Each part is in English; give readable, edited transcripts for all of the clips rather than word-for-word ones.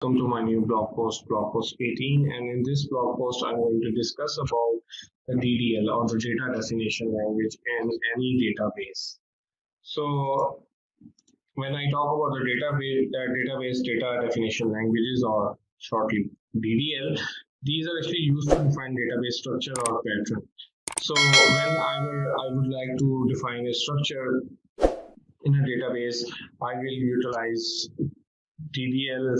Welcome to my new blog post 18, and in this blog post, I'm going to discuss about the DDL or the data definition language in any database. So, when I talk about the database data definition languages, or shortly DDL, these are actually used to define database structure or pattern. So, when I would like to define a structure in a database, I will utilize DDL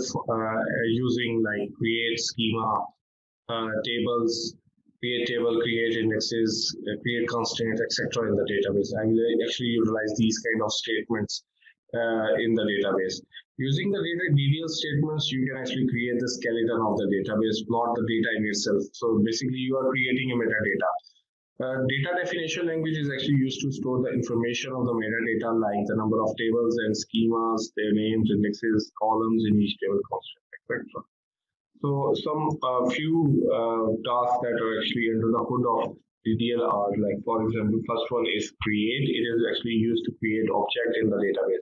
using like create schema, tables, create table, create indexes, create constraints, etc. in the database. I will actually utilize these kind of statements in the database. Using the DDL statements, you can actually create the skeleton of the database, not the data in itself. So basically, you are creating a metadata. Data definition language is actually used to store the information of the metadata like the number of tables and schemas, their names, indexes, columns in each table constant, etc. So some few tasks that are actually under the hood of DDL are like, for example, first one is create. It is actually used to create object in the database.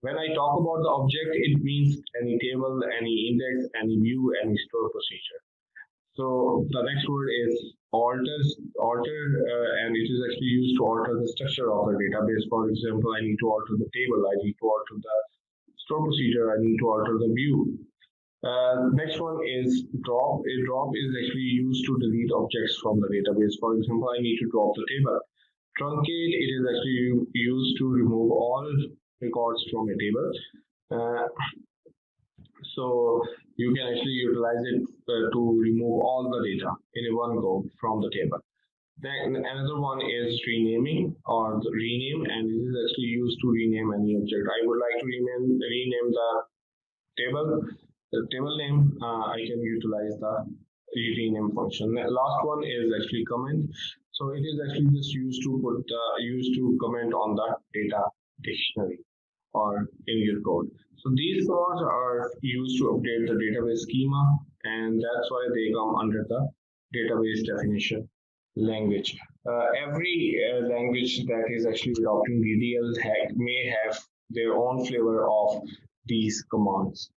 When I talk about the object, it means any table, any index, any view, any store procedure. So the next word is alter, and it is actually used to alter the structure of the database. For example, I need to alter the table, I need to alter the store procedure, I need to alter the view. Next one is drop. A drop is actually used to delete objects from the database. For example, I need to drop the table. Truncate, it is actually used to remove all records from a table. Uh, so you can actually utilize it to remove all the data in one go from the table. Then another one is renaming or the rename, and this is actually used to rename any object. I would like to rename the table name. I can utilize the rename function. The last one is actually comment. So it is actually just used to comment on the data dictionary or in your code. So these commands are used to update the database schema, and that's why they come under the database definition language. Every language that is actually adopting DDL may have their own flavor of these commands.